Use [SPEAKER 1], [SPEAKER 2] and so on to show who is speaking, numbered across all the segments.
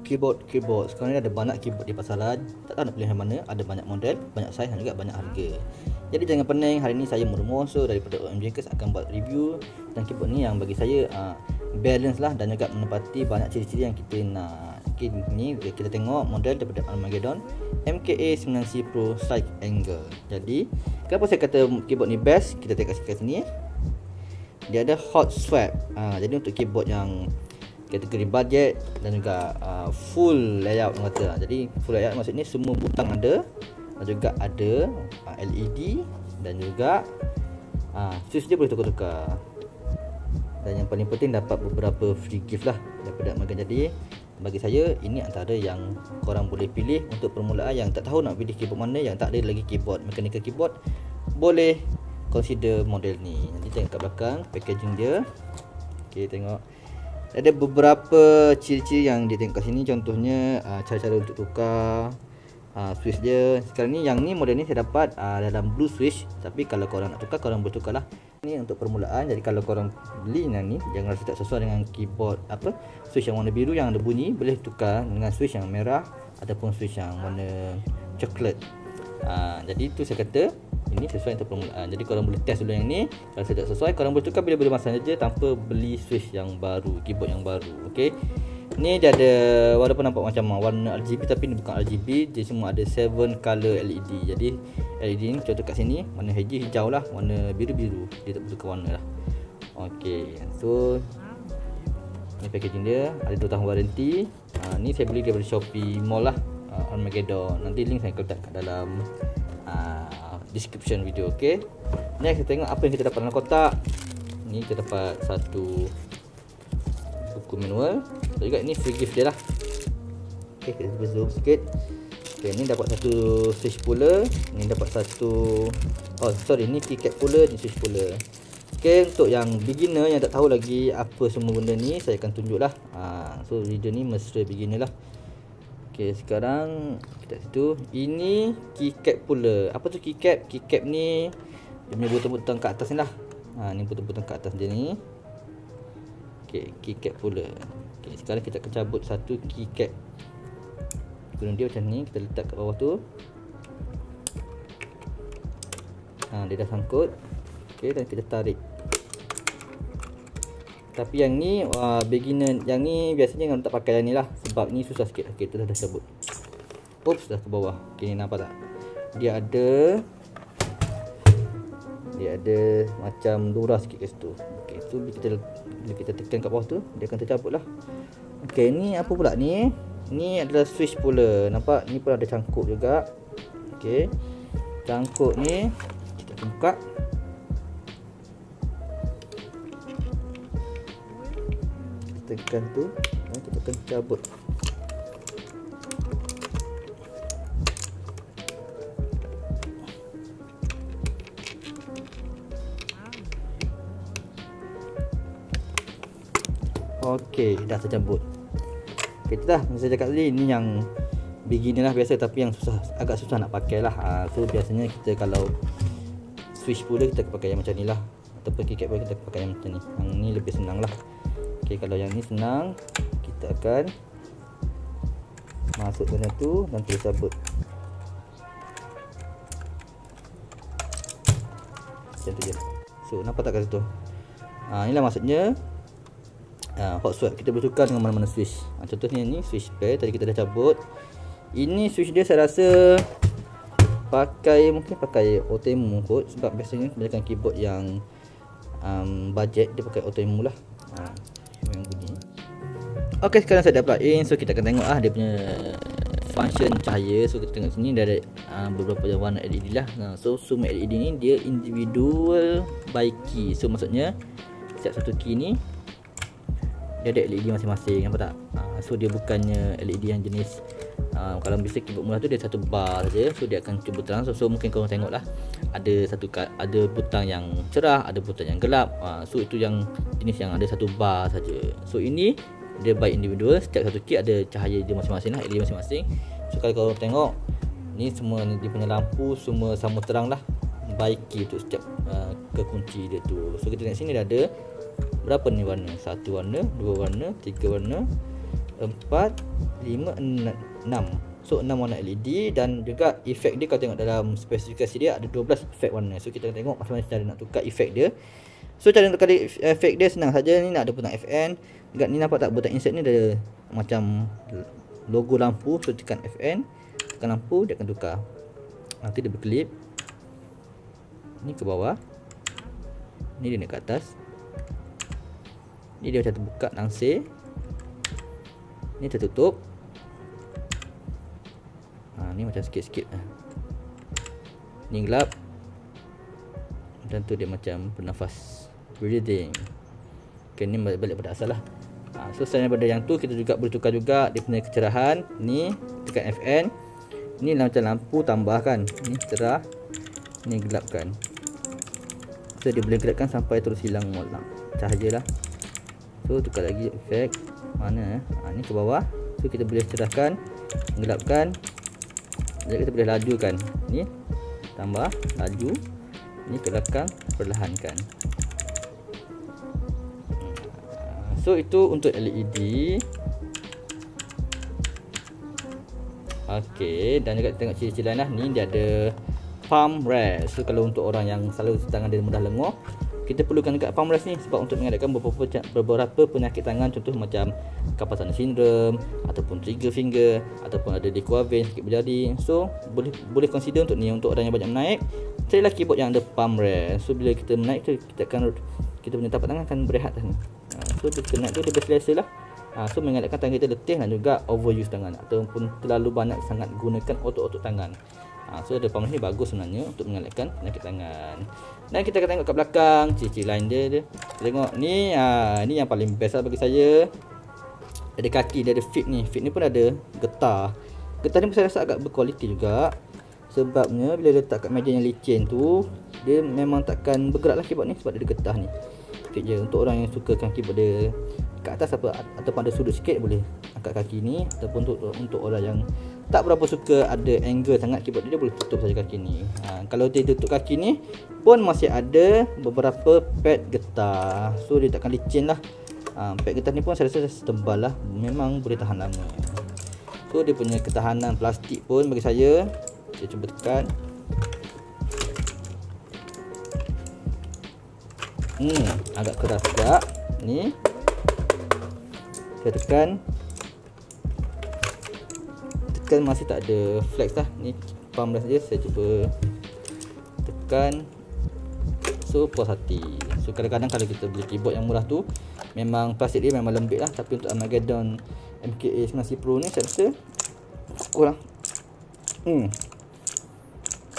[SPEAKER 1] Keyboard. Sekarang ni ada banyak keyboard di pasaran. Tak tahu nak pilih yang mana. Ada banyak model, banyak saiz dan juga banyak harga. Jadi jangan pening. Hari ni saya Murmoso daripada OM Jakers akan buat review tentang keyboard ni yang bagi saya balance lah dan juga menepati banyak ciri-ciri yang kita nak. Okay, ni kita tengok model daripada Armageddon MKA 9C Pro Side Angle. Jadi kenapa saya kata keyboard ni best? Kita tengok kat sini. Dia ada hot swap. Jadi untuk keyboard yang kategori budget dan juga full layout orang kata. Jadi full layout maksudnya semua butang ada dan juga ada LED dan juga switch dia boleh tukar-tukar. Dan yang paling penting dapat beberapa free gift lah daripada Armageddon. Jadi bagi saya ini antara yang korang boleh pilih untuk permulaan yang tak tahu nak pilih keyboard mana, yang tak ada lagi keyboard mechanical keyboard, boleh consider model ni. Nanti tengok kat belakang packaging dia. Okey, tengok ada beberapa ciri-ciri yang dia tengok kat sini. Contohnya cara-cara untuk tukar switch dia. Sekarang ni yang ni model ni saya dapat dalam blue switch, tapi kalau korang nak tukar korang boleh tukar lah. Ni untuk permulaan. Jadi kalau korang beli yang ni jangan rasa tak sesuai dengan keyboard switch yang warna biru yang ada bunyi, boleh tukar dengan switch yang merah ataupun switch yang warna coklat. Jadi tu saya kata ini sesuai untuk permulaan. Jadi korang boleh test dulu yang ni. Kalau tak sesuai korang boleh tukar bila-bila masa saja tanpa beli switch yang baru, keyboard yang baru. Okey. Ni dia ada, walaupun nampak macam warna RGB tapi ni bukan RGB, dia semua ada 7 color LED. Jadi LED ni contoh kat sini warna hijau lah, warna biru-biru, dia tak bertukar warna lah. Okey. So ni packaging dia, ada 2 tahun waranti. Ni saya beli daripada Shopee Mall lah, Armageddon. Nanti link saya letak kat dalam description video. Okay, next kita tengok apa yang kita dapat dalam kotak. Ni kita dapat satu buku manual dan juga ini free gift dia lah. Okay, kita zoom sikit. Okay, ni dapat satu switch puller, ni dapat satu ni keycap puller, ni switch puller. Okay, untuk yang beginner yang tak tahu lagi apa semua benda ni, saya akan tunjuk lah. So video ni mesra beginner lah. Okay, sekarang kita situ. Ini keycap puller. Apa tu keycap? Keycap ni dia punya butang-butang kat atas ni lah. Ni butang-butang kat atas dia ni. Okay, keycap puller. Okay, sekarang kita akan cabut satu keycap. Guna dia macam ni, kita letak kat bawah tu. Dia dah sangkut. Okay, dan kita tarik. Tapi yang ni beginner, yang ni biasanya jangan tak pakai yang ni lah, sebab ni susah sikit. Okay, tu dah cabut. Oops, dah ke bawah. Okay, ni nampak tak? Dia ada macam lurah sikit kat situ. Okay, so bila kita tekan kat bawah tu, dia akan tercabut lah. Okay, ni apa pula ni? Ni adalah switch puller. Nampak? Ni pun ada cangkuk juga. Okay, cangkuk ni kita buka. Tekan tu, kita akan cabut. Okey, dah tercabut. Okey, dah saya cakap tadi ni yang beginner lah biasa, tapi yang agak susah nak pakai lah. So biasanya kita kalau switch puller kita pakai yang macam ni lah, ataupun keycap puller kita pakai yang macam ni. Yang ni lebih senang lah. Okay, kalau yang ni senang, kita akan masuk dalam tu dan terus cabut. Macam tu je. So nampak tak kat situ? Inilah maksudnya hot swap. Kita boleh tukar dengan mana-mana switch. Contohnya ni switch pair tadi kita dah cabut. Ini switch dia saya rasa mungkin pakai Otemu kot, sebab biasanya kebanyakan keyboard yang budget dia pakai Otemu lah. Yang bunyi. Okey, sekarang saya dah plug in. So kita akan tengok dia punya function cahaya. So kita tengok sini dia ada beberapa warna LED lah. So semua LED ni dia individual by key. So maksudnya setiap satu key ni dia ada LED masing-masing. Nampak tak? So dia bukannya LED yang jenis kalau biasa keyboard murah tu dia satu bar saja. So dia akan cuba terang. So mungkin korang tengok lah, ada butang yang cerah, ada butang yang gelap. So itu yang jenis yang ada satu bar saja. So ini dia by individual, setiap satu key ada cahaya dia masing-masing lah, LED masing-masing. So kalau korang tengok ni semua ni dia punya lampu semua sama terang lah, by key untuk setiap kekunci dia tu. So kita tengok sini dah ada berapa ni warna? Satu warna, dua warna, tiga warna, 4, 5, 6. So 6 warna LED, dan juga efek dia kalau tengok dalam spesifikasi dia ada 12 efek warna. So kita tengok macam mana cara nak tukar efek dia. So cara nak tukar efek dia senang saja. Ni nak ada butang FN. Juga ni nampak tak butang insert ni ada macam logo lampu. So tekan FN, tekan lampu, dia akan tukar. Nanti dia berkelip. Ni ke bawah. Ni dia naik ke atas. Ni dia macam terbuka langsir. Ni tertutup. Ni macam sikit-sikit. Ni gelap. Dan tu dia macam bernafas, breathing. Okay, ni balik pada asal lah. So selain daripada yang tu, kita juga boleh tukar juga dia punya kecerahan. Ni tekan FN. Ni macam lampu tambahkan. Ni cerah, ni gelapkan. So dia boleh gelapkan sampai terus hilang cahaya lah. So tukar lagi efek. Mana ni ke bawah. So kita boleh cerahkan, gelapkan. Jadi kita boleh lajukan. Ni tambah, laju. Ni ke belakang, perlahankan. So itu untuk LED. Okey, dan juga tengok ciri-ciri lain lah. Ni dia ada palm rest. So kalau untuk orang yang selalu tangan dia mudah lenguh, kita perlukan juga palm rest ni sebab untuk mengelakkan beberapa penyakit tangan, contoh macam carpal tunnel syndrome ataupun trigger finger ataupun ada Decoa vein, sakit berjari. So boleh consider untuk ni, untuk orang yang banyak menaik, carilah keyboard yang ada palm rest. So bila kita menaik tu, kita punya tapak tangan akan berehat ni. So bila kita naik tu dia berselesa lah. So mengelakkan tangan kita letih dan juga overuse tangan ataupun terlalu banyak sangat gunakan otot-otot tangan. So ada palm rest ni bagus sebenarnya untuk mengelakkan penyakit tangan. Dan kita akan tengok kat belakang ciri-ciri lain dia. Kita tengok ni, ni yang paling best lah bagi saya. Ada kaki dia, ada feet ni. Feet ni pun ada getah. Getah ni saya rasa agak berkualiti juga. Sebabnya bila letak kat meja yang licin tu, dia memang takkan bergerak lah keyboard ni sebab dia ada getah ni. Feet je. Untuk orang yang sukakan keyboard dia kat atas ataupun ada sudut sikit, boleh angkat kaki ni. Ataupun untuk orang yang tak berapa suka ada angle sangat keyboard dia boleh tutup saja kaki ni. Kalau dia tutup kaki ni pun masih ada beberapa pad getah. So dia takkan licin lah. Pad getah ni pun saya rasa tebal lah, memang boleh tahan lama. So dia punya ketahanan plastik pun bagi saya cuba tekan. Agak keras juga. Ni saya tekan masih tak ada flex lah. Ni palm rest dia, saya cuba tekan. So puas hati. So kadang-kadang kalau kita beli keyboard yang murah tu, memang plastik dia memang lembik lah. Tapi untuk Armageddon MKA 90 Pro ni saya rasa kurang.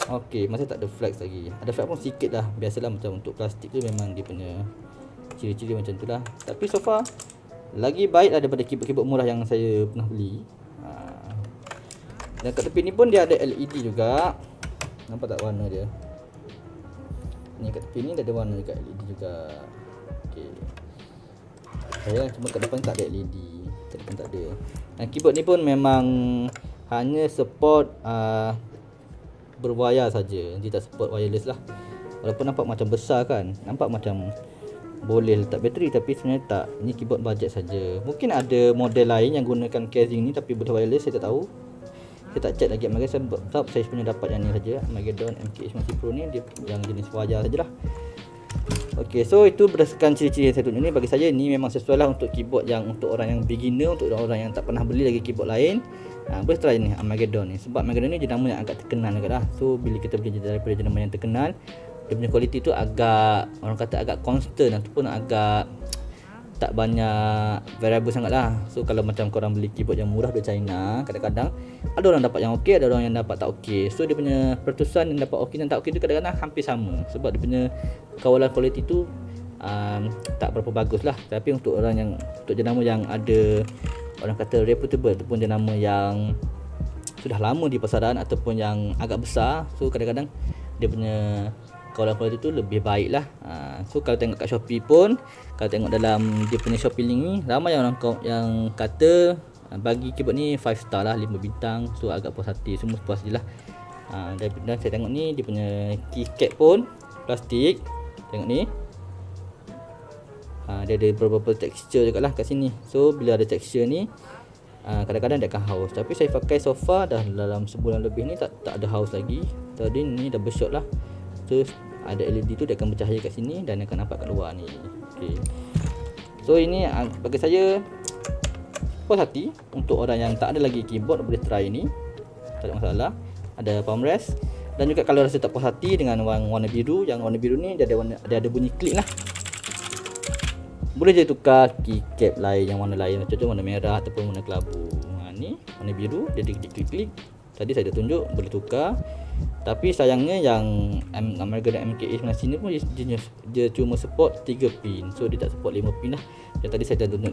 [SPEAKER 1] Ok, masih tak ada flex lagi. Ada flex pun sikit lah. Biasalah macam untuk plastik tu memang dia punya ciri-ciri macam tu lah. Tapi so far lagi baik lah daripada keyboard murah yang saya pernah beli. Dan kat tepi ni pun dia ada LED juga. Nampak tak warna dia? Ni kat tepi ni dia ada warna juga, LED juga. Okey. Saya cuma kat depan tak ada LED. Kat depan tak ada. Dan keyboard ni pun memang hanya support berwayar saja. Dia tak support wireless lah. Walaupun nampak macam besar kan. Nampak macam boleh letak bateri, tapi sebenarnya tak. Ini keyboard budget saja. Mungkin ada model lain yang gunakan casing ni tapi boleh wireless, saya tak tahu. Saya tak check lagi Armageddon sebab saya punya dapat yang ni saja. Armageddon MKA 90 Pro ni dia yang jenis wayar sajalah. Okey, so itu berdasarkan ciri-ciri yang saya tunjuk ni, bagi saya ni memang sesuai lah untuk keyboard yang untuk orang yang beginner, untuk orang yang tak pernah beli lagi keyboard lain. Boleh try ni Armageddon ni, sebab Armageddon ni jenama yang agak terkenal juga lah. So bila kita beli daripada jenama yang terkenal, dia punya kualiti tu agak, orang kata agak constant ataupun agak tak banyak variable sangat lah. So kalau macam korang beli keyboard yang murah dari China, kadang-kadang ada orang dapat yang okey, ada orang yang dapat tak okey. So dia punya pertusan yang dapat okey dan tak okey tu kadang-kadang hampir sama, sebab dia punya kawalan kualiti tu tak berapa bagus lah. Tapi untuk orang yang, untuk jenama yang ada, orang kata reputable ataupun jenama yang sudah lama di pasaran ataupun yang agak besar, so kadang-kadang dia punya kawalan kualiti tu lebih baik lah. So kalau tengok kat Shopee pun, kalau tengok dalam dia punya Shopee link ni, ramai orang yang kata bagi keyboard ni 5 star lah, 5 bintang. So agak puas hati, semua puas je lah. Dan saya tengok ni dia punya keycap pun plastik. Tengok ni, dia ada beberapa texture juga lah kat sini. So bila ada texture ni, kadang-kadang dia akan haus. Tapi saya pakai so far dah dalam sebulan lebih ni tak ada haus lagi. Tadi ni double shot lah. So ada LED tu dia akan bercahaya kat sini dan akan nampak kat luar ni. Okey. So ini bagi saya puas hati. Untuk orang yang tak ada lagi keyboard boleh try ni. Tak ada masalah. Ada palm rest. Dan juga kalau rasa tak puas hati dengan warna biru, yang warna biru ni dia ada bunyi klik lah. Boleh je tukar keycap lain yang warna lain, contoh warna merah ataupun warna kelabu. Ni warna biru dia klik-klik. Tadi saya dah tunjuk boleh tukar. Tapi sayangnya yang Amalgam MKA 19 ni pun dia cuma support 3 pin. So dia tak support 5 pin lah. Yang tadi saya dah tunjuk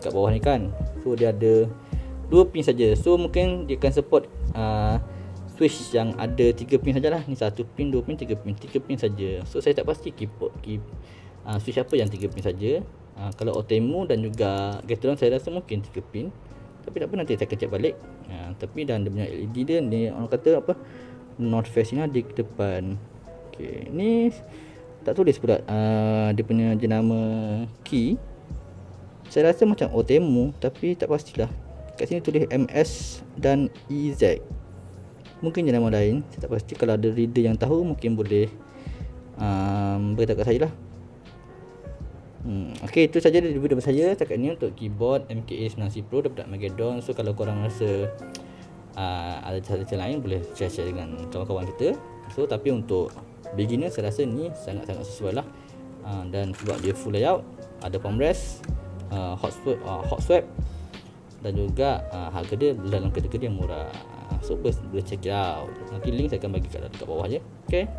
[SPEAKER 1] kat bawah ni kan. So dia ada 2 pin saja. So mungkin dia akan support switch yang ada 3 pin sajalah. Ni 1 pin, 2 pin, 3 pin. 3 pin saja. So saya tak pasti switch apa yang 3 pin saja. Kalau Otemu dan juga Gateron saya rasa mungkin 3 pin. Tapi tak apa, nanti saya akan check balik. Tapi dan dia punya LED dia ni orang kata apa, North Face ni di depan. Okey, ni tak tulis pula dia punya jenama key. Saya rasa macam Otemu tapi tak pastilah. Kat sini tulis MS dan EZ. Mungkin jenama lain, saya tak pasti. Kalau ada reader yang tahu mungkin boleh beritahu kat saya lah. Okey, itu saja dari video saya setakat ni untuk keyboard MKA 9C Pro daripada Armageddon. So kalau korang rasa ada cara-cara lain boleh share dengan kawan-kawan kita. So tapi untuk beginner saya rasa ni sangat-sangat sesuai lah. Dan sebab dia full layout, ada palm rest, hot swap dan juga harga dia dalam kategori yang murah. So boleh check it out. Nanti link saya akan bagi kat bawah je. Okay.